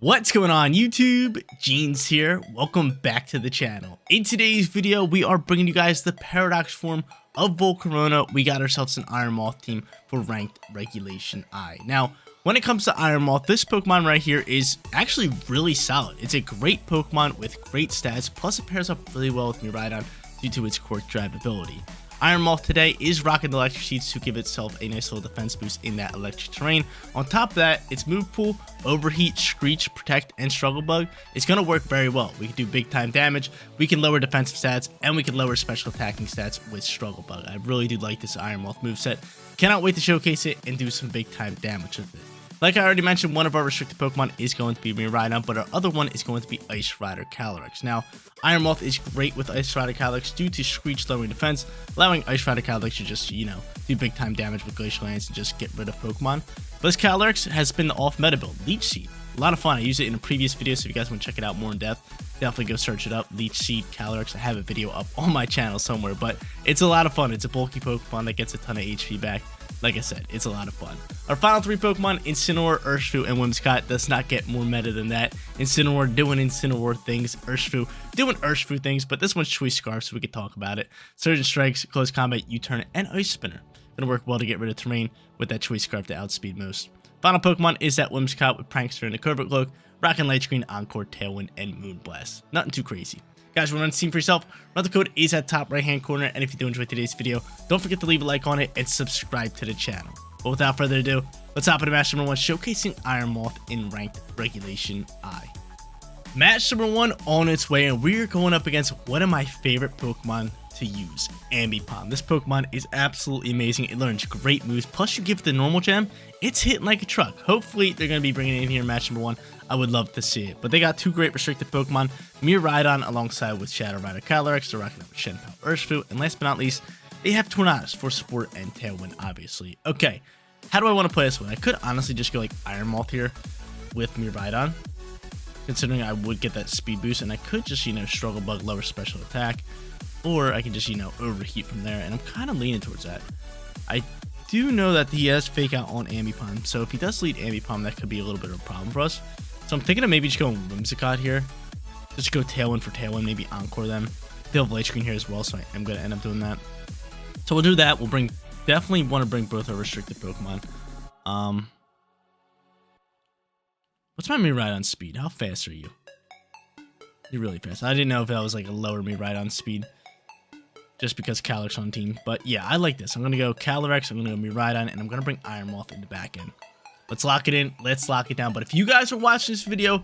What's going on YouTube? Jeans here. Welcome back to the channel. In today's video, we are bringing you guys the Paradox form of Volcarona. We got ourselves an Iron Moth team for ranked Regulation I. Now, when it comes to Iron Moth, this Pokemon right here is actually really solid. It's a great Pokemon with great stats, plus it pairs up really well with Miraidon due to its Quirk Drive ability. Iron Moth today is rocking the electric sheets to give itself a nice little defense boost in that electric terrain. On top of that, its move pool, Overheat, Screech, Protect, and Struggle Bug is going to work very well. We can do big time damage, we can lower defensive stats, and we can lower special attacking stats with Struggle Bug. I really do like this Iron Moth moveset. Cannot wait to showcase it and do some big time damage with it. Like I already mentioned, one of our restricted Pokemon is going to be Miraidon, but our other one is going to be Ice Rider Calyrex. Now, Iron Moth is great with Ice Rider Calyrex due to Screech lowering defense, allowing Ice Rider Calyrex to just, do big time damage with Glacial Lance and just get rid of Pokemon. But this Calyrex has been the off-meta build, Leech Seed. A lot of fun. I used it in a previous video, so if you guys want to check it out more in depth, definitely go search it up. Leech Seed Calyrex. I have a video up on my channel somewhere, but it's a lot of fun. It's a bulky Pokemon that gets a ton of HP back. Like I said, it's a lot of fun. Our final three Pokemon, Incineroar, Urshifu, and Whimsicott, does not get more meta than that. Incineroar doing Incineroar things, Urshifu doing Urshifu things, but this one's Choice Scarf, so we can talk about it. Surge and Strikes, Close Combat, U-Turn, and Ice Spinner. Gonna work well to get rid of terrain with that Choice Scarf to outspeed most. Final Pokemon is that Whimsicott with Prankster and a Covert Cloak, Rock and Light Screen, Encore, Tailwind, and Moonblast. Nothing too crazy. Guys, run the team for yourself. Another code is at top right hand corner, and if you do enjoy today's video, don't forget to leave a like on it and subscribe to the channel. But without further ado, let's hop into match number 1, showcasing Iron Moth in ranked Regulation I. Match number 1 on its way, and we're going up against one of my favorite Pokemon to use, Ambipom. This Pokemon is absolutely amazing. It learns great moves, plus you give it the normal gem, it's hitting like a truck. Hopefully they're going to be bringing it in here in match number 1. I would love to see it. But they got two great restricted Pokemon, Miraidon alongside with Shadow Rider Calyrex. They're rocking up with Shenpao, Urshifu, and last but not least, they have Tornadus for support and Tailwind, obviously. Okay, how do I want to play this one? I could honestly just go like Iron Moth here with Miraidon, considering I would get that speed boost, and I could just, Struggle Bug, lower special attack, or I can just, Overheat from there, and I'm kind of leaning towards that. I do know that he has Fake Out on Ambipom, so if he does lead Ambipom, that could be a little bit of a problem for us. So I'm thinking of maybe just going Whimsicott here. Just go Tailwind for Tailwind, maybe Encore them. They have Light Screen here as well, so I am going to end up doing that. So we'll do that. We'll definitely want to bring both our restricted Pokemon. What's my Miraidon speed? How fast are you? You're really fast. I didn't know if that was like a lower Miraidon speed, just because Calyrex on team. But yeah, I like this. I'm going to go Calyrex, I'm going to go Miraidon, and I'm going to bring Iron Moth in the back end. Let's lock it in. Let's lock it down. But if you guys are watching this video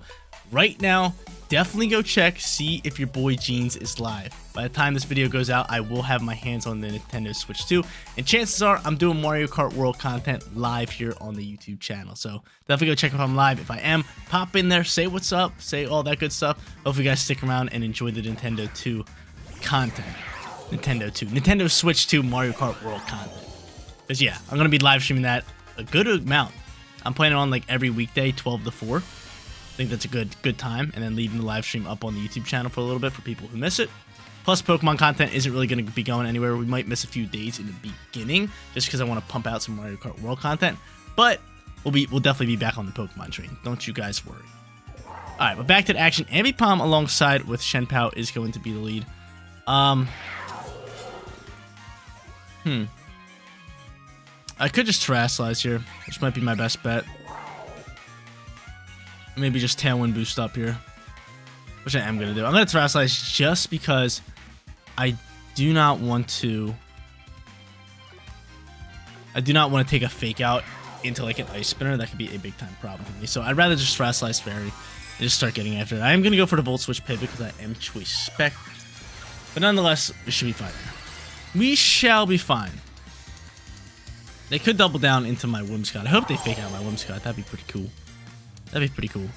right now, definitely go check, see if your boy Jeans is live. By the time this video goes out, I will have my hands on the Nintendo Switch 2. And chances are I'm doing Mario Kart World content live here on the YouTube channel. So definitely go check if I'm live. If I am, pop in there, say what's up, say all that good stuff. Hopefully you guys stick around and enjoy the Nintendo 2 content. Nintendo Switch 2 Mario Kart World content. Because yeah, I'm going to be live streaming that a good amount. I'm planning on like every weekday, 12 to 4. I think that's a good time. And then leaving the live stream up on the YouTube channel for a little bit for people who miss it. Plus, Pokemon content isn't really going to be going anywhere. We might miss a few days in the beginning just because I want to pump out some Mario Kart World content. But we'll definitely be back on the Pokemon train. Don't you guys worry. Alright, but back to the action. Ambipom alongside with Shenpao is going to be the lead. I could just Terrasilize here, which might be my best bet. Maybe just Tailwind boost up here, which I am going to do. I'm going to Terrasilize just because I do not want to take a Fake Out into like an Ice Spinner. That could be a big time problem for me. So I'd rather just Terrasilize Fairy and just start getting after it. I am going to go for the Volt Switch pivot because I am Choice Spec. But nonetheless, we should be fine there. We shall be fine. They could double down into my Whimsicott. I hope they Fake Out my Whimsicott. That'd be pretty cool. That'd be pretty cool.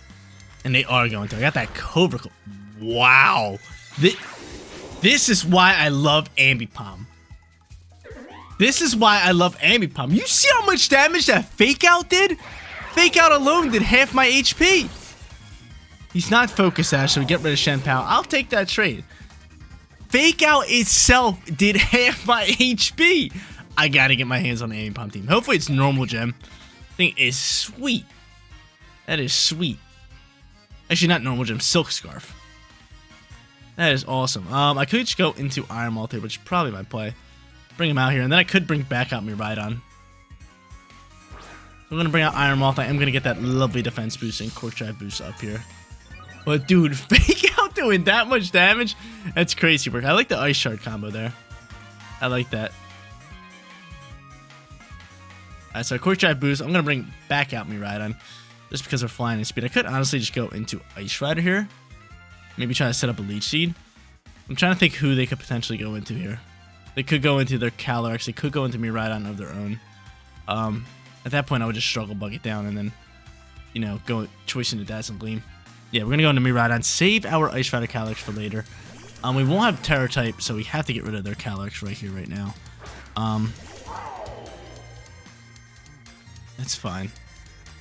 And they are going to. I got that Cobra. Wow. This is why I love Ambipom. This is why I love Ambipom. You see how much damage that Fake Out did? Fake Out alone did half my HP. He's not Focus Sash, so we get rid of Shenpao. I'll take that trade. Fake Out itself did half my HP. I gotta get my hands on the Ambipom team. Hopefully it's normal gem. Thing is sweet. That is sweet. Actually, not normal gem, Silk Scarf. That is awesome. I could just go into Iron Moth here, which is probably my play. Bring him out here, and then I could bring back out Miraidon. So I'm going to bring out Iron Moth. I am going to get that lovely defense boost and Quark Drive boost up here. But dude, Fake Out doing that much damage? That's crazy work. I like the Ice Shard combo there. I like that. Alright, so Quark Drive boost. I'm going to bring back out Miraidon just because we're flying in speed. I could honestly just go into Ice Rider here. Maybe try to set up a Leech Seed. I'm trying to think who they could potentially go into here. They could go into their Calyrex. They could go into Miraidon of their own. At that point, I would just Struggle Bug it down and then, you know, go choice into Dazzling Gleam. Yeah, we're going to go into Miraidon. Save our Ice Rider Calyrex for later. We won't have Terror type, so we have to get rid of their Calyrex right here, right now. That's fine.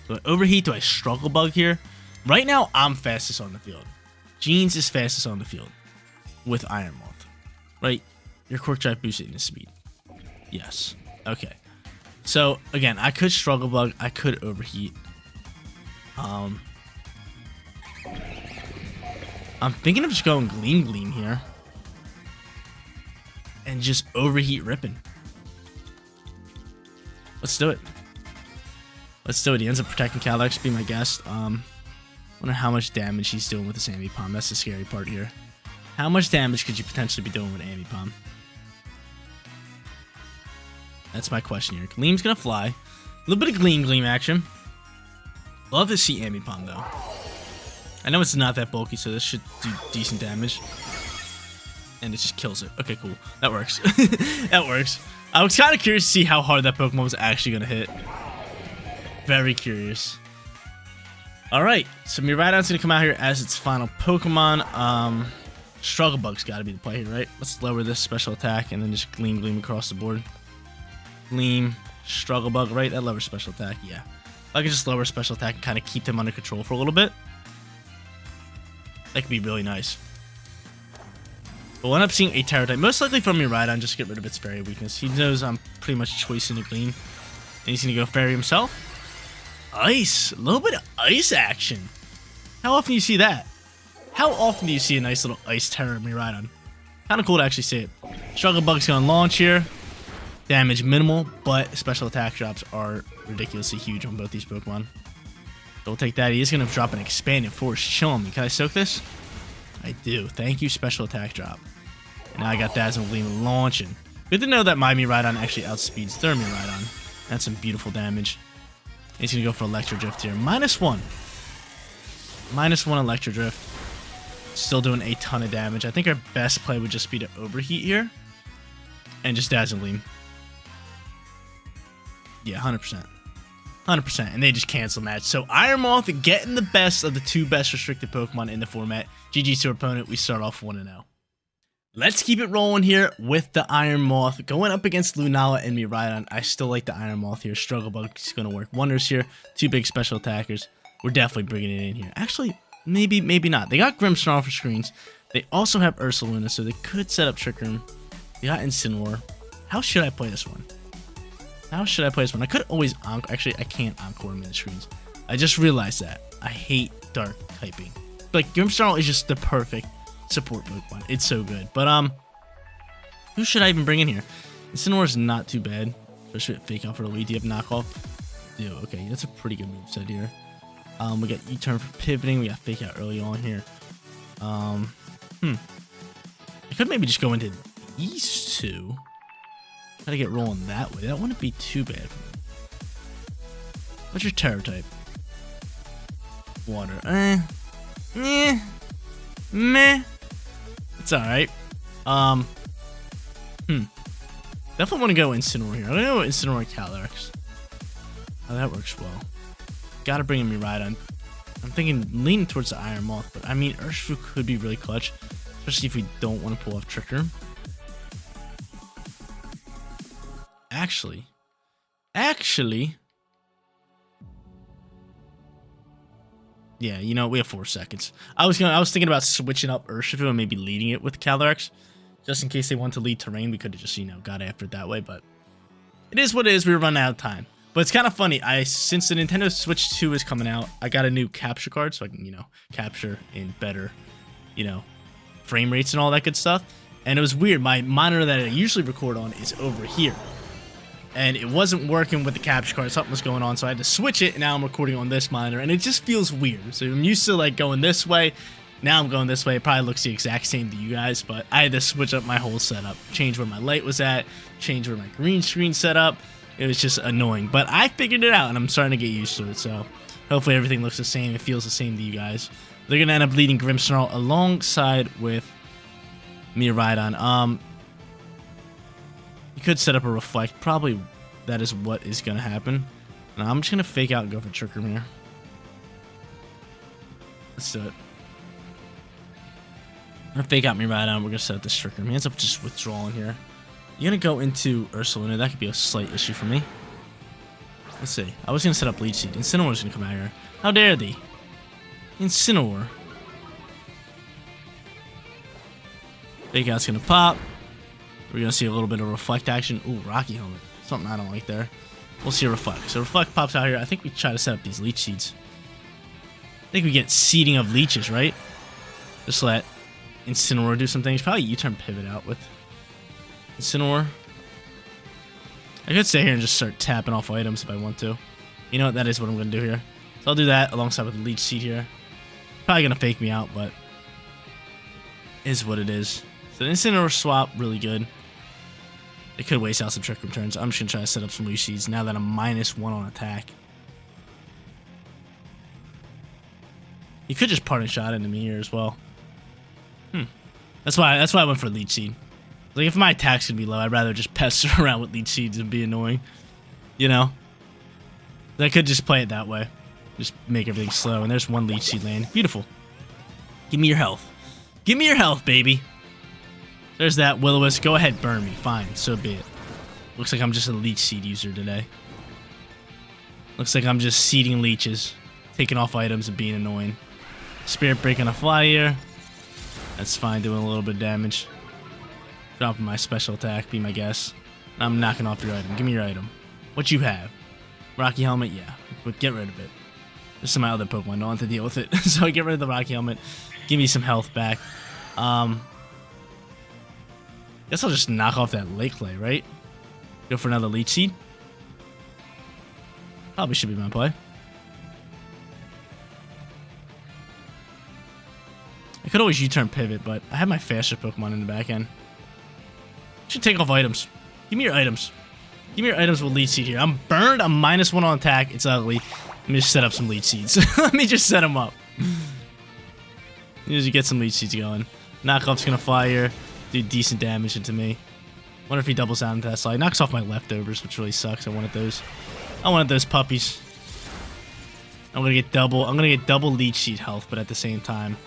Do I Overheat? Do I Struggle Bug here? Right now, I'm fastest on the field. Jeans is fastest on the field with Iron Moth. Right? Your Quark Drive boosted into speed. Yes. Okay. So, again, I could Struggle Bug. I could Overheat. I'm thinking of just going Gleam here. And just Overheat ripping. Let's do it. Let's do it. He ends up protecting Calyrex, be my guest. Wonder how much damage he's doing with this Ambipom. That's the scary part here. How much damage could you potentially be doing with Ambipom? That's my question here. Gleam's gonna fly. A little bit of Gleam action. Love to see Ambipom though. I know it's not that bulky, so this should do decent damage. And it just kills it. Okay, cool. That works. That works. I was kind of curious to see how hard that Pokemon was actually gonna hit. Very curious. Alright, so Miraidon's gonna come out here as its final Pokemon. Struggle Bug's gotta be the play here, right? Let's lower this special attack and then just Gleam across the board. Gleam, Struggle Bug, right? That lowers special attack, yeah. If I could just lower special attack and kind of keep them under control for a little bit, that could be really nice. But we'll end up seeing a Terror type, most likely from Miraidon, just to get rid of its Fairy weakness. He knows I'm pretty much choicing the Gleam. And he's gonna go Fairy himself. Ice! A little bit of ice action. How often do you see that? How often do you see a nice little Ice Terror Miraidon? Kind of cool to actually see it. Struggle Bug's gonna launch here. Damage minimal, but special attack drops are ridiculously huge on both these Pokemon. So we'll take that. He is gonna drop an Expanded Force. Chill on me. Can I soak this? I do. Thank you, special attack drop. And now I got Dazzling Gleam launching. Good to know that my Miraidon actually outspeeds their Miraidon. That's some beautiful damage. He's going to go for Electro Drift here. -1. -1 Electro Drift. Still doing a ton of damage. I think our best play would just be to Overheat here. And just Dazzling Gleam. Yeah, 100%. 100%. And they just cancel match. So Iron Moth getting the best of the two best restricted Pokemon in the format. GG to our opponent. We start off 1-0. Let's keep it rolling here with the Iron Moth. Going up against Lunala and Miraidon. I still like the Iron Moth here. Struggle Bug's going to work wonders here. Two big special attackers. We're definitely bringing it in here. Actually, maybe not. They got Grimmsnarl for screens. They also have Ursaluna, so they could set up Trick Room. They got Incineroar. How should I play this one? How should I play this one? I could always Encore. Actually, I can't Encore him in the screens. I just realized that. I hate Dark typing. Like, Grimmsnarl is just the perfect support Pokemon. It's so good. But who should I even bring in here? Incineroar is not too bad. Especially with Fake Out for the lead. Do you have knockoff? Do. Okay, that's a pretty good moveset here. We got U-turn for pivoting. We got Fake Out early on here. I could maybe just go into these two. Try to get rolling that way. That wouldn't be too bad for me. What's your Terror type? Water. Meh. It's alright. Definitely want to go Incineroar here. I don't know Incineroar Calyrex. Oh, that works well. Gotta bring in Miraidon. I'm thinking leaning towards the Iron Moth, but I mean Urshifu could be really clutch, especially if we don't want to pull off Trick Room. Actually, yeah, you know, we have 4 seconds. I was thinking about switching up Urshifu and maybe leading it with Calyrex, just in case they want to lead terrain. We could have just, you know, got after it that way, but it is what it is. We were running out of time. But it's kind of funny. Since the Nintendo Switch 2 is coming out, I got a new capture card so I can, you know, capture in better, you know, frame rates and all that good stuff. And it was weird. My monitor that I usually record on is over here. And it wasn't working with the capture card. Something was going on, so I had to switch it, and now I'm recording on this monitor, and it just feels weird. So I'm used to, like, going this way. Now I'm going this way. It probably looks the exact same to you guys, but I had to switch up my whole setup. Change where my light was at. Change where my green screen set up. It was just annoying, but I figured it out, and I'm starting to get used to it, so hopefully everything looks the same. It feels the same to you guys. They're going to end up leading Grimmsnarl alongside with Miraidon. You could set up a Reflect. Probably that is what is going to happen. Now, I'm just going to fake out and go for Trick Room here. Let's do it. I'm going to fake out Miraidon. We're going to set up this Trick Room. He ends up just withdrawing here. You're going to go into Ursaluna. That could be a slight issue for me. Let's see. I was going to set up Leech Seed. Incineroar's going to come out here. How dare thee? Incineroar. Fake Out's going to pop. We're going to see a little bit of Reflect action. Ooh, Rocky Helmet. Something I don't like there. We'll see a Reflect. So Reflect pops out here. I think we try to set up these Leech Seeds. I think we get seeding of leeches, right? Just let Incineroar do some things. Probably U-turn pivot out with Incineroar. I could stay here and just start tapping off items if I want to. You know what? That is what I'm going to do here. So I'll do that alongside with the Leech Seed here. Probably going to fake me out, but is what it is. So the Incineroar swap, really good. It could waste out some Trick Room turns. I'm just going to try to set up some Leech Seeds now that I'm -1 on attack. You could just Parting Shot into me here as well. That's why I went for Leech Seed. Like, if my attack's gonna be low, I'd rather just pester around with Leech Seeds and be annoying. You know? I could just play it that way. Just make everything slow. And there's one Leech Seed land. Beautiful. Give me your health. Give me your health, baby. There's that Will-O-Wisp. Go ahead, burn me. Fine, so be it. Looks like I'm just a Leech Seed user today. Looks like I'm just seeding leeches. Taking off items and being annoying. Spirit Break on a fly here. That's fine, doing a little bit of damage. Dropping my special attack, be my guess. I'm knocking off your item. Give me your item. What you have? Rocky Helmet? Yeah. But get rid of it. There's some other Pokemon. Don't want to deal with it. So I get rid of the Rocky Helmet. Give me some health back. Guess I'll just knock off that Lake Clay, right? Go for another Leech Seed. Probably should be my play. I could always U-turn pivot, but I have my faster Pokemon in the back end. Should take off items. Give me your items. Give me your items with Leech Seed here. I'm burned. I'm -1 on attack. It's ugly. Let me just set up some Leech Seeds. Let me just set them up. As you get some Leech Seeds going. Knockoff's going to fly here. Do decent damage into me. Wonder if he doubles down into that slide. Knocks off my leftovers, which really sucks. I wanted those. I wanted those puppies. I'm going to get double Leech Seed health, but at the same time.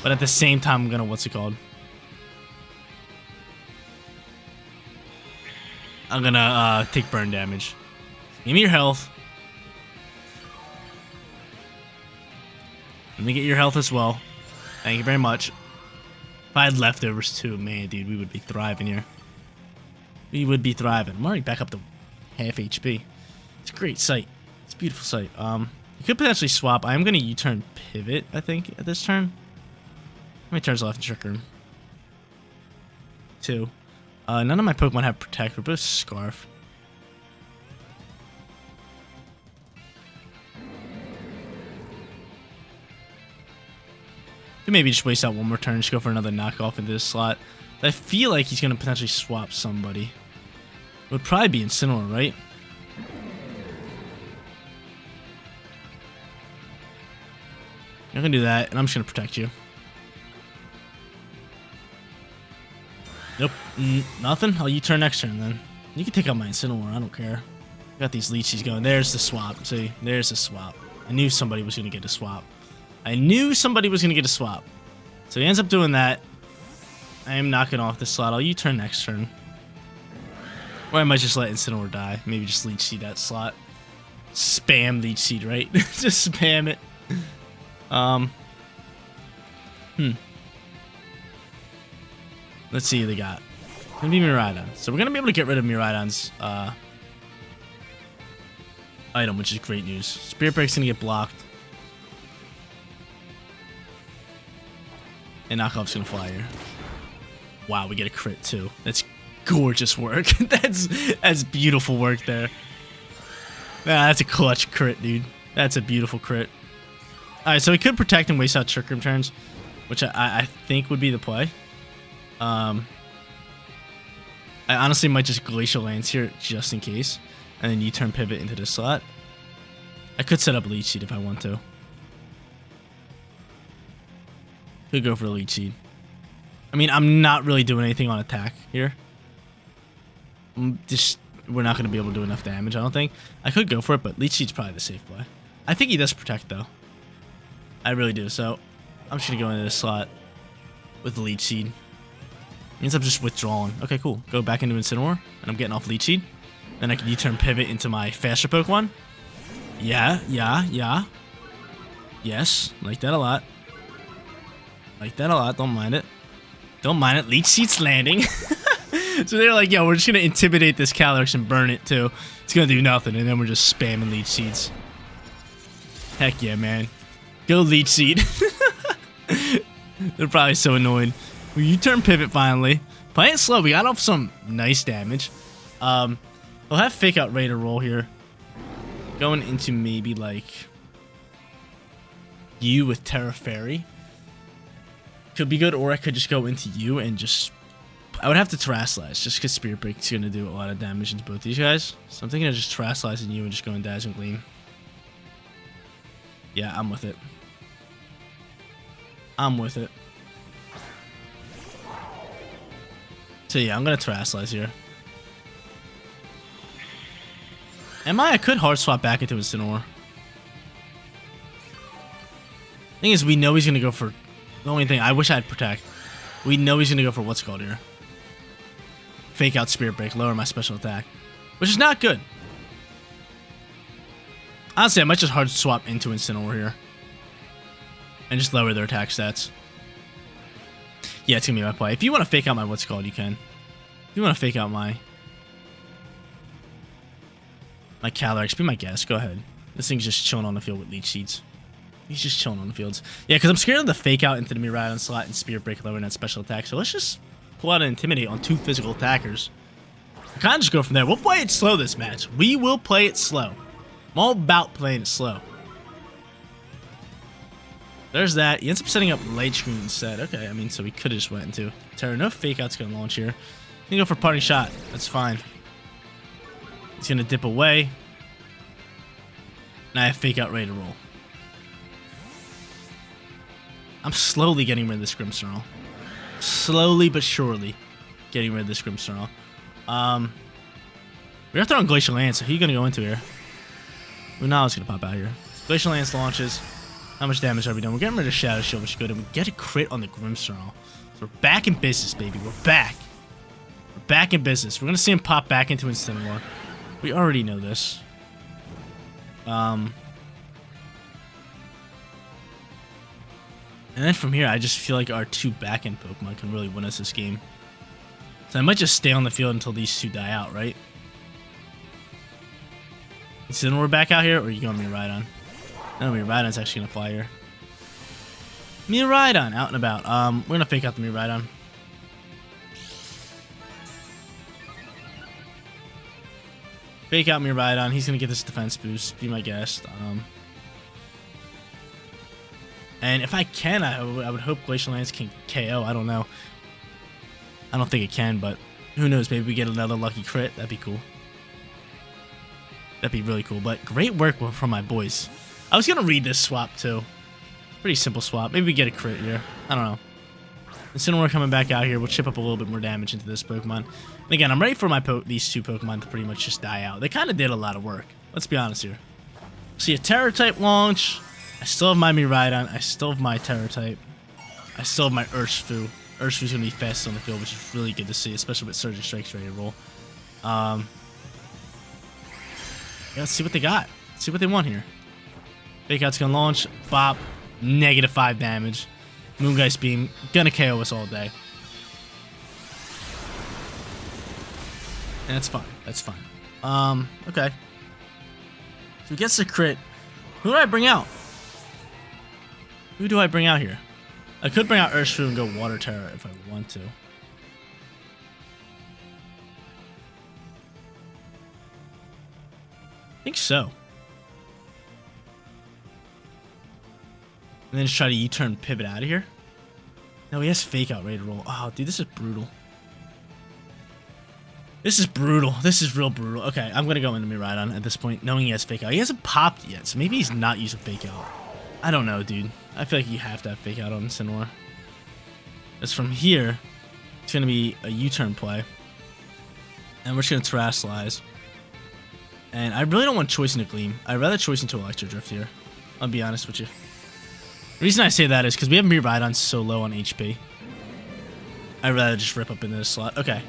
I'm going to, what's it called? I'm going to take burn damage. Give me your health. Let me get your health as well. Thank you very much. If I had leftovers too, man, dude, we would be thriving here. We would be thriving. I'm already back up to half HP. It's a great sight. It's a beautiful sight. You could potentially swap. I am going to U-turn pivot, I think, at this turn. How many turns left in Trick Room? 2. None of my Pokemon have Protect. We're both Scarf. Could maybe just waste out one more turn. Just go for another knockoff into this slot. I feel like he's going to potentially swap somebody. It would probably be Incineroar, right? I'm going to do that, and I'm just going to protect you. Nope. Nothing? I'll U-turn next turn then. You can take out my Incineroar. I don't care. Got these leeches going. There's the swap. See? There's the swap. I knew somebody was going to get a swap. So he ends up doing that. I am knocking off this slot. I'll U-turn next turn. Or I might just let Incineroar die. Maybe just Leech Seed that slot. Spam Leech Seed, right? Just spam it. Let's see who they got. It's gonna be Miraidon. So we're gonna be able to get rid of Miraidon's item, which is great news. Spirit Break's gonna get blocked. And Knockoff's gonna fly here. Wow, we get a crit too. That's gorgeous work. That's beautiful work there. That's a clutch crit, dude. That's a beautiful crit. Alright, so we could protect and waste out Trick Room turns, which I think would be the play. I honestly might just Glacial Lance here just in case. And then U-turn pivot into this slot. I could set up Leech Seed if I want to. Could go for a Leech Seed. I mean, I'm not really doing anything on attack here. We're not going to be able to do enough damage, I don't think. I could go for it, but Leech Seed's probably the safe play. I think he does protect, though. I really do, so I'm just going to go into this slot with the Leech Seed. Means I'm just withdrawing. Okay, cool. Go back into Incineroar, and I'm getting off Leech Seed. Then I can U-turn pivot into my faster Pokemon. Yeah. Yes, like that a lot. Like that a lot, don't mind it. Don't mind it. Leech Seed's landing. So they're like, yo, we're just going to intimidate this Calyrex and burn it too. It's going to do nothing, and then we're just spamming Leech Seeds. Heck yeah, man. Go Leech Seed. They're probably so annoyed. Well, U-turn pivot finally. Playing it slow. We got off some nice damage. We'll have Fake Out ready to roll here. Going into maybe like U with Terra Fairy. Could be good, or I could just go into U and just... I would have to Terrasilize, just because Spirit Break's going to do a lot of damage into both these guys. So I'm thinking of just Terrasilizing U and just going Dazzling Gleam. Yeah, I'm with it. I'm with it. So yeah, I'm going to Terrasilize here. I could hard swap back into Incineroar. Thing is, we know he's going to go for... The only thing, I wish I had Protect. We know he's going to go for what's called here. Fake Out Spirit Break, lower my special attack. Which is not good. Honestly, I might just hard swap into Incineroar here. And just lower their attack stats. Yeah, it's going to be my play. If you want to fake out my what's called, you can. If you want to fake out my Calyrex, be my guest. Go ahead. This thing's just chilling on the field with Leech Seeds. He's just chilling on the fields. Yeah, because I'm scared of the fake out into the Miraidon slot and Spirit Break lowering that special attack. So let's just pull out an Intimidate on 2 physical attackers. I kind of just go from there. We'll play it slow this match. We will play it slow. I'm all about playing it slow. There's that. He ends up setting up Light Screen instead. Okay, I mean, so we could have just went into Terra. No fake out's going to launch here. I'm going to go for Parting Shot. That's fine. He's going to dip away. And I have fake out ready to roll. I'm slowly getting rid of this Grimmsnarl. Slowly but surely getting rid of this Grimmsnarl. We're throwing Glacial Lance, so who are you going to go into here? Lunala's going to pop out here. Glacial Lance launches. How much damage are we doing? We're getting rid of Shadow Shield, which is good. And we get a crit on the Grimmsnarl. So we're back in business, baby. We're back. We're back in business. We're going to see him pop back into Incineroar. We already know this. And then from here, I just feel like our 2 back-end Pokemon can really win us this game. So I might just stay on the field until these 2 die out, right? Incineroar back out here, or are you going Miraidon? No, Miraidon's actually going to fly here. Miraidon, out and about. We're going to fake out the Miraidon. Fake out Miraidon. He's going to get this defense boost. Be my guest. And if I can, I would hope Glacial Lance can KO. I don't know. I don't think it can, but who knows? Maybe we get another lucky crit. That'd be cool. That'd be really cool. But great work from my boys. I was going to read this swap, too. Pretty simple swap. Maybe we get a crit here. I don't know. Incineroar coming back out here. We'll chip up a little bit more damage into this Pokemon. And again, I'm ready for these 2 Pokemon to pretty much just die out. They kind of did a lot of work. Let's be honest here. See a Terra-type launch. I still have my Miraidon. I still have my Terra-type. I still have my Urshifu. Urshifu's going to be fast on the field, which is really good to see, especially with Surging Strikes ready to roll. Yeah, let's see what they got. Let's see what they want here. Fake Out's going to launch. Bop. -5 damage. Moongeist Beam. Gonna KO us all day. And that's fine. That's fine. Okay. So he gets the crit. Who do I bring out? Who do I bring out here? I could bring out Urshifu and go Water Terror if I want to. I think so. And then just try to U-turn pivot out of here. No, he has Fake Out ready to roll. Oh, dude, this is brutal. This is brutal. This is real brutal. Okay, I'm going to go into Miraidon at this point, knowing he has Fake Out. He hasn't popped yet, so maybe he's not using Fake Out. I don't know, dude. I feel like you have to have Fake Out on Incineroar. Because from here, it's going to be a U-turn play. And we're just going to Terrasilize. And I really don't want Choice into Gleam. I'd rather Choice into Electro Drift here. I'll be honest with you. The reason I say that is because we have Miraidon so low on HP. I'd rather just rip up into this slot. Okay.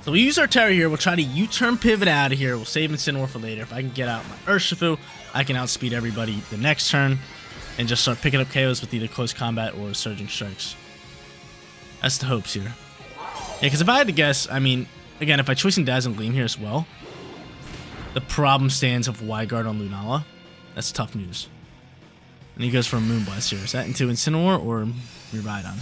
So we use our Terra here. We'll try to U-turn pivot out of here. We'll save Incineroar for later. If I can get out my Urshifu, I can outspeed everybody the next turn and just start picking up KOs with either Close Combat or Surging Strikes. That's the hopes here. Yeah, because if I had to guess, I mean, again, if I choice in Dazzling Gleam here as well, the problem stands of Wide Guard on Lunala. That's tough news. And he goes for a Moonblast here. Is that into Incineroar or Miraidon?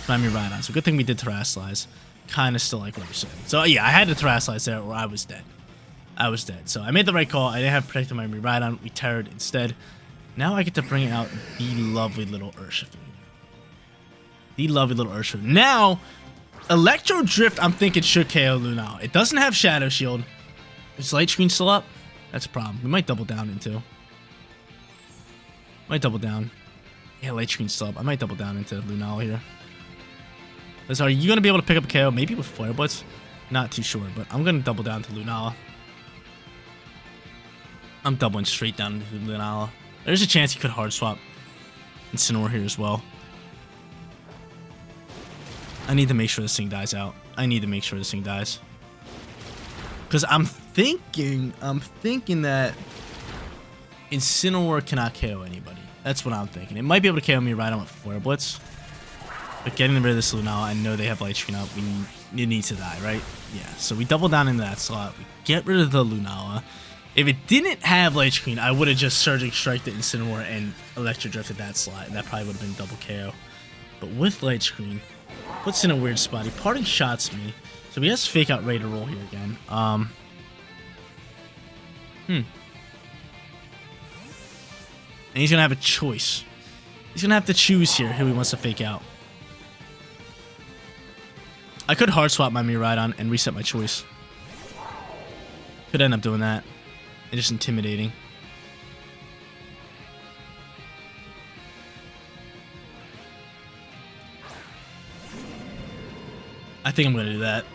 Not Miraidon. So good thing we did Terrasilize. Kind of still like what we're saying. So yeah, I had to Terrasilize there or I was dead. I was dead. So I made the right call. I didn't have protected my Miraidon. We Terrored instead. Now I get to bring out the lovely little Urshifu. The lovely little Urshifu. Now, Electro Drift, I'm thinking should KO Lunala. It doesn't have Shadow Shield. Is Light Screen still up? That's a problem. We might double down into. Might double down. Yeah, Light Screen's still up. I might double down into Lunala here. Liz, are you going to be able to pick up a KO? Maybe with Flare Blitz? Not too sure, but I'm going to double down to Lunala. I'm doubling straight down to Lunala. There's a chance he could hard swap Incineroar here as well. I need to make sure this thing dies out. I need to make sure this thing dies. Because I'm thinking that Incineroar cannot KO anybody. That's what I'm thinking. It might be able to KO me right on with Flare Blitz. But getting rid of this Lunala, I know they have Light Screen up. It needs to die, right? Yeah, so we double down into that slot. We get rid of the Lunala. If it didn't have Light Screen, I would have just Surging Strike the Incineroar and Electro Drifted that slot, and that probably would have been double KO. But with Light Screen, puts in a weird spot. He Parting Shots me. So he has Fake Out ready to roll here again. And he's going to have a choice. He's going to have to choose here who he wants to Fake Out. I could hard swap my Miraidon and reset my choice. Could end up doing that. And just intimidating. I think I'm going to do that.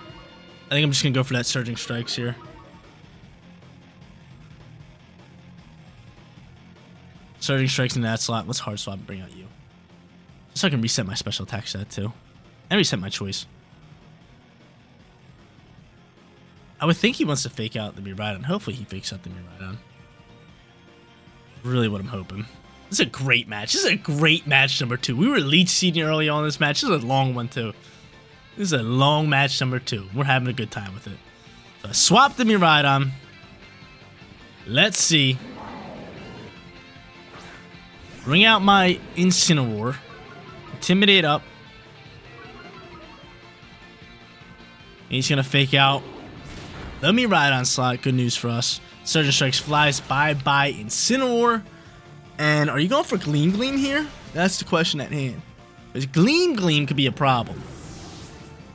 I think I'm just going to go for that Surging Strikes here. Surging Strikes in that slot. Let's hard swap and bring out you. So I can reset my special attack set too. And reset my choice. I would think he wants to Fake Out the Miraidon. Hopefully he fakes out the Miraidon. Really what I'm hoping. This is a great match. This is a great match number 2. We were leech seeding early on in this match. This is a long one too. This is a long match number 2. We're having a good time with it. So I swapped the Miraidon. Let's see. Bring out my Incineroar. Intimidate up. And he's going to Fake Out the Miraidon slot. Good news for us. Surging Strikes flies bye-bye Incineroar. And are you going for Gleam Gleam here? That's the question at hand. Because Gleam Gleam could be a problem.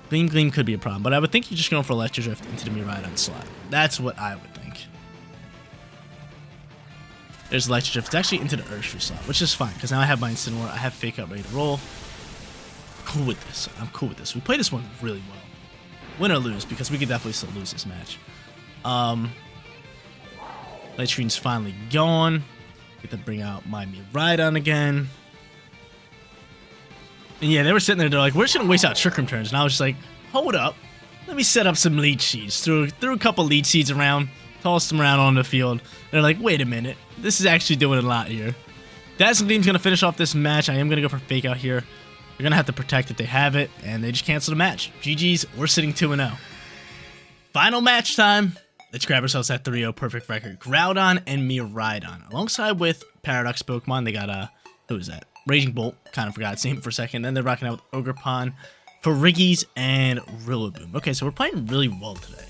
Gleam Gleam could be a problem. But I would think you're just going for Electro Drift into the Miraidon slot. That's what I would think. There's Electro Drift. It's actually into the Urshifu slot, which is fine. Because now I have my Incineroar. I have Fake Out ready to roll. Cool with this. I'm cool with this. We played this one really well. Win or lose, because we could definitely still lose this match. Light Screen's finally gone. Get to bring out my Miraidon again. And yeah, they were sitting there, they're like, we're just going to waste out Trick Room turns. And I was just like, hold up. Let me set up some Leech Seeds. Threw a couple Leech Seeds around, tossed them around on the field. They're like, wait a minute. This is actually doing a lot here. Dazzling Gleam's going to finish off this match. I am going to go for Fake Out here. They're going to have to protect if they have it, and they just cancel the match. GG's, we're sitting 2-0. Final match time. let's grab ourselves that 3-0 perfect record. Groudon and Miraidon. Alongside with Paradox Pokemon, they got who is that? Raging Bolt. Kind of forgot its name for a second. Then they're rocking out with Ogerpon, Farigis, and Rillaboom. Okay, so we're playing really well today.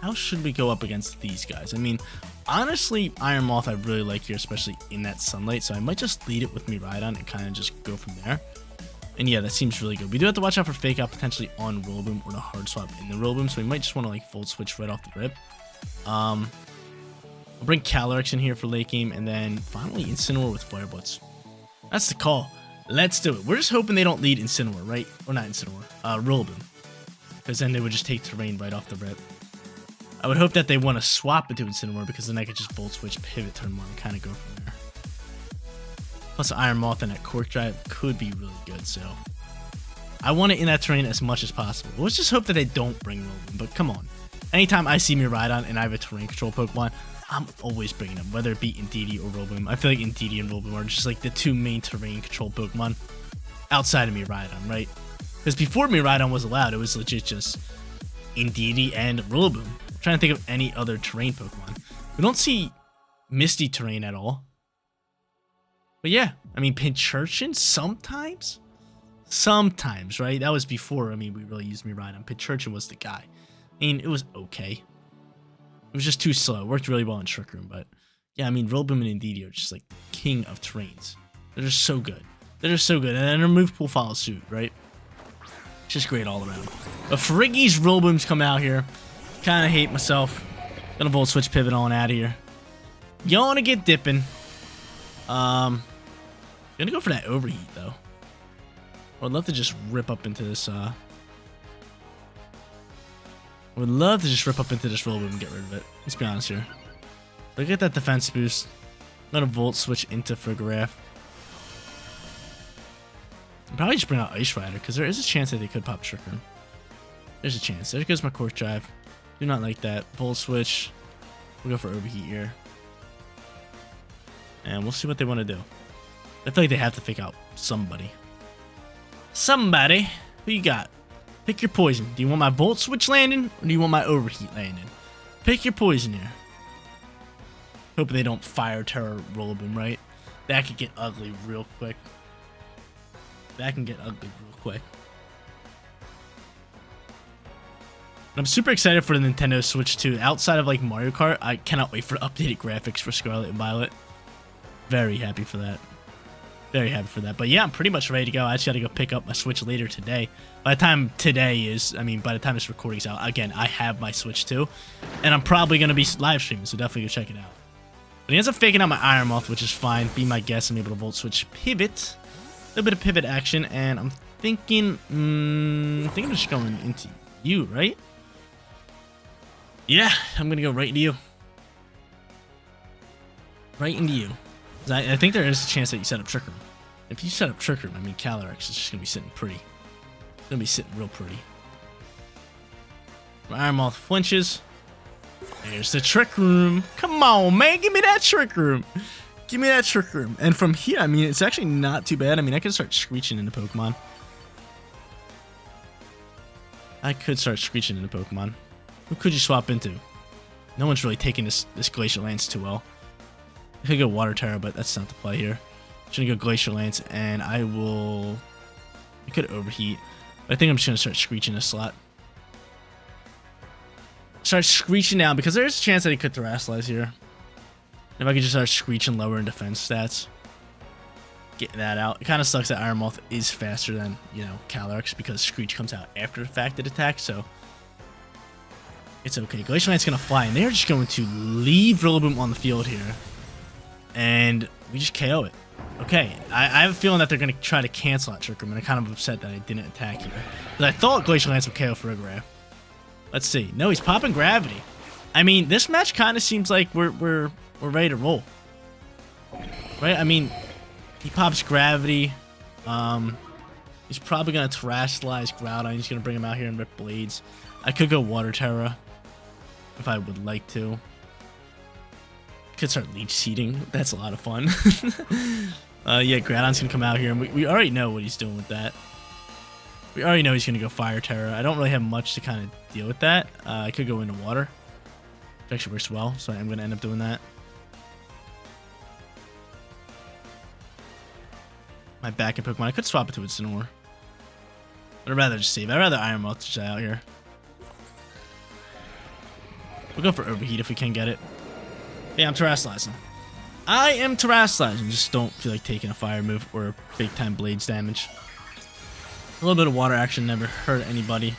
How should we go up against these guys? I mean, honestly, Iron Moth I really like here, especially in that sunlight. So I might just lead it with Miraidon and kind of just go from there. And yeah, that seems really good. We do have to watch out for Fake Out potentially on Rillaboom or the Hard Swap in the Rillaboom. So we might just want to like Volt Switch right off the rip. I'll bring Calyrex in here for late game. And then finally Incineroar with Fire Blitz. That's the call. Let's do it. We're just hoping they don't lead Incineroar, right? Or not Incineroar. Rillaboom. Because then they would just take Terrain right off the rip. I would hope that they want to swap it to Incineroar because then I could just Volt Switch, pivot turn 1, and kind of go from there. Plus Iron Moth and that QUARK Drive could be really good, so I want it in that terrain as much as possible. Let's just hope that they don't bring Rillaboom, but come on. Anytime I see Miraidon and I have a terrain control Pokemon, I'm always bringing them, whether it be Indeedee or Rillaboom. I feel like Indeedee and Rillaboom are just like the two main terrain control Pokemon outside of Miraidon, right? Because before Miraidon was allowed, it was legit just Indeedee and Rillaboom. I'm trying to think of any other terrain Pokemon. We don't see Misty terrain at all. But yeah, I mean, Pincurchin sometimes? Sometimes, right? That was before, I mean, we really used Miraidon. Pincurchin was the guy. I mean, it was okay. It was just too slow. It worked really well in Trick Room, but yeah, I mean, Rillaboom and Indeedee are just like king of terrains. They're just so good. They're just so good. And then their move pool follows suit, right? It's just great all around. But Farigis Rillaboom's come out here. Kind of hate myself. Gonna Volt Switch pivot on out of here. Gonna get dipping. Gonna go for that overheat though. I'd love to just rip up into this. I would love to just rip up into this Rillaboom and get rid of it. Let's be honest here. Look at that defense boost. I'm gonna Volt Switch into Frigoraph. I'll probably just bring out Ice Rider because there is a chance that they could pop Trick Room. There's a chance. There goes my QUARK Drive. Do not like that. Volt Switch. We'll go for overheat here. And we'll see what they want to do. I feel like they have to fake out somebody. Somebody. Who you got? Pick your poison. Do you want my Volt Switch landing? Or do you want my overheat landing? Pick your poison here. Hope they don't Fire Terror Rillaboom, right? That could get ugly real quick. That can get ugly real quick. I'm super excited for the Nintendo Switch 2. Outside of like Mario Kart, I cannot wait for updated graphics for Scarlet and Violet. Very happy for that. Very happy for that. But yeah, I'm pretty much ready to go. I just got to go pick up my Switch later today. By the time today is, I mean, by the time this recording's out, again, I have my Switch 2. And I'm probably going to be live streaming, so definitely go check it out. But he ends up faking out my Iron Moth, which is fine. Be my guess. I'm able to Volt Switch pivot. A little bit of pivot action. And I'm thinking, I think I'm just going into you, right? Yeah, I'm going to go right into you. Right into you. I think there is a chance that you set up Trick Room. If you set up Trick Room, I mean, Calyrex is just going to be sitting pretty. It's going to be sitting real pretty. My Iron Moth flinches. There's the Trick Room. Come on, man. Give me that Trick Room. Give me that Trick Room. And from here, I mean, it's actually not too bad. I mean, I can start screeching into Pokemon. I could start screeching into Pokemon. Who could you swap into? No one's really taking this Glacial Lance too well. I could go Water Terra, but that's not the play here. I'm just gonna go Glacial Lance, and I could overheat. But I think I'm just gonna start screeching this slot. Start screeching down because there's a chance that he could Terrasilize here. If I could just start screeching lower in defense stats, getting that out. It kind of sucks that Iron Moth is faster than, you know, Calyrex because Screech comes out after the fact it attacks, so it's okay. Glacial Lance gonna fly, and they're just going to leave Rillaboom on the field here. And we just KO it. Okay, I have a feeling that they're going to try to cancel out Trick Room, and I'm kind of upset that I didn't attack here. But I thought Glacial Lance would KO Frigoraph. Let's see. No, he's popping Gravity. I mean, this match kind of seems like we're ready to roll. Right? I mean, he pops Gravity. He's probably going to Terrasilize Groudon. He's going to bring him out here and rip Blades. I could go Water Terra if I would like to. Could start Leech Seeding. That's a lot of fun. Yeah, Groudon's gonna come out here, and we already know what he's doing with that. We already know he's gonna go Fire Terra. I don't really have much to kind of deal with that. I could go into Water. It actually works well, so I'm going to end up doing that. My back end Pokemon. I could swap it to Incineroar. But I'd rather just save it. I'd rather Iron Moth just out here. We'll go for Overheat if we can get it. Yeah, I'm Terrastalizing. I am Terrastalizing. Just don't feel like taking a fire move or big time Blades damage. A little bit of water action never hurt anybody.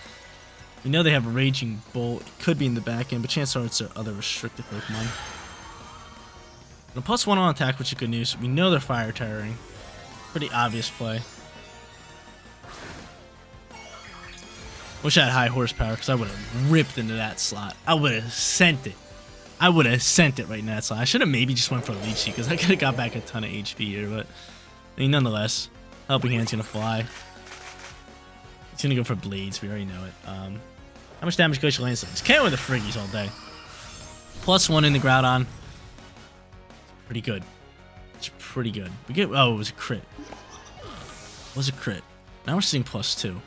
We know they have a Raging Bull. It could be in the back end, but chances are it's their other restricted Pokemon. And a +1 on attack, which is good news. We know they're Fire Terroring. Pretty obvious play. Wish I had high horsepower because I would have ripped into that slot. I would have sent it. I would have sent it right in that slot. I should have maybe just went for a Leech Seed because I could have got back a ton of HP here, but I mean, nonetheless, Helping Hand's gonna fly. It's gonna go for Blades. We already know it. How much damage Glacial Lance does? KO with the Friggies all day. +1 in the Groudon. Pretty good. It's pretty good. We get. Oh, it was a crit. It was a crit. Now we're seeing +2.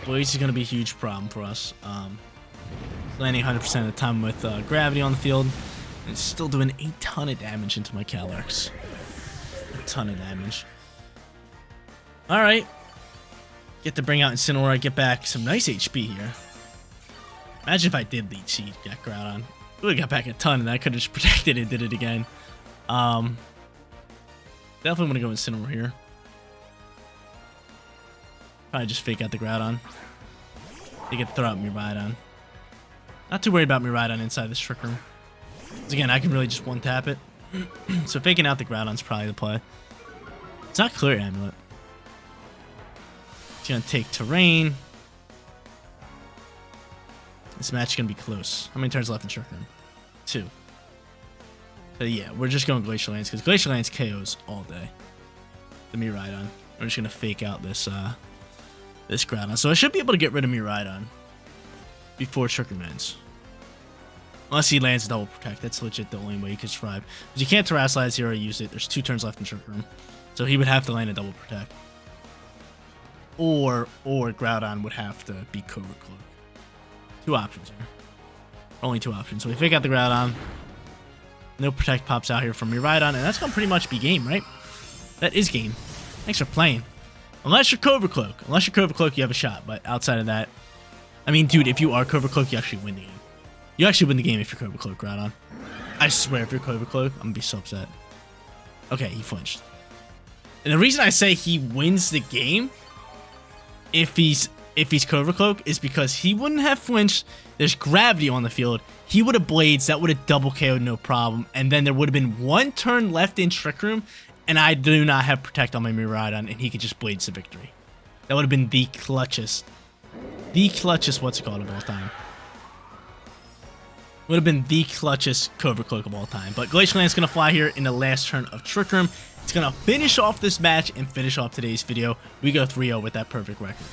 Blades is gonna be a huge problem for us. Landing 100% of the time with gravity on the field. And it's still doing a ton of damage into my Calyrex. A ton of damage. Alright. Get to bring out Incineroar. Get back some nice HP here. Imagine if I did Leech Seed, get Groudon. We would have got back a ton and I could have just protected it and did it again. Definitely want to go Incineroar here. Probably just fake out the Groudon. They get to throw out Miraidon. Not too worried about Miraidon inside this Trick Room. Because again, I can really just one-tap it. So faking out the Groudon's probably the play. It's not Clear Amulet. It's going to take Terrain. This match is going to be close. How many turns left in Trick Room? 2. So yeah, we're just going Glacial Lance because Glacial Lance KOs all day. The Miraidon. We're just going to fake out this this Groudon. So I should be able to get rid of Miraidon before Trick Room ends. Unless he lands Double Protect. That's legit the only way he could survive. Because you can't Terrasilize here or use it. There's 2 turns left in Trick Room. So he would have to land a Double Protect. Or Groudon would have to be Cobra Cloak. 2 options here. Only 2 options. So we fake out the Groudon. No Protect pops out here from Miraidon. And that's going to pretty much be game, right? That is game. Thanks for playing. Unless you're Cobra Cloak. Unless you're Cobra Cloak, you have a shot. But outside of that... I mean, dude, if you are Cobra Cloak, you actually win the game. You actually win the game if you're Cobra Cloak, Groudon. I swear, if you're Cobra Cloak, I'm going to be so upset. Okay, he flinched. And the reason I say he wins the game... If he's Cobra Cloak is because he wouldn't have flinched. There's gravity on the field. He would have Blades. That would have double KO'd no problem. And then there would have been 1 turn left in Trick Room. And I do not have Protect on my Miraidon. And he could just Blades to victory. That would have been the clutchest. The clutchest what's it called of all time. Would have been the clutchest Cobra Cloak of all time. But Glacial Lance is going to fly here in the last turn of Trick Room. It's going to finish off this match and finish off today's video. We go 3-0 with that perfect record.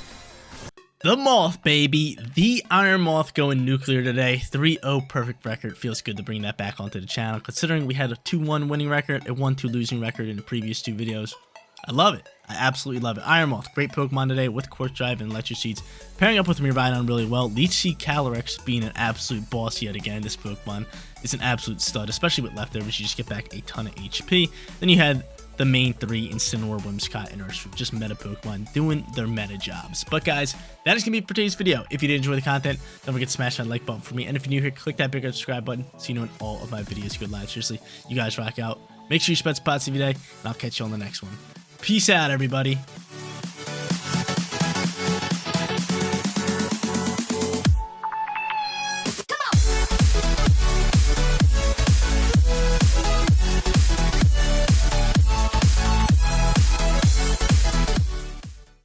The Moth, baby. The Iron Moth going nuclear today. 3-0 perfect record. Feels good to bring that back onto the channel, considering we had a 2-1 winning record, a 1-2 losing record in the previous 2 videos. I love it. I absolutely love it. Iron Moth, great Pokemon today with Quartz Drive and Electric Seeds. Pairing up with Miraidon really well. Leech Seed Calyrex being an absolute boss yet again. This Pokemon is an absolute stud, especially with leftovers. You just get back a ton of HP. Then you had the main 3 Incineroar, Whimsicott, and Urshifu. Just meta Pokemon doing their meta jobs. But guys, that is going to be it for today's video. If you did enjoy the content, don't forget to smash that like button for me. And if you're new here, click that bigger subscribe button so you know when all of my videos go live. Seriously, you guys rock out. Make sure you spread some positivity today, and I'll catch you on the next one. Peace out, everybody.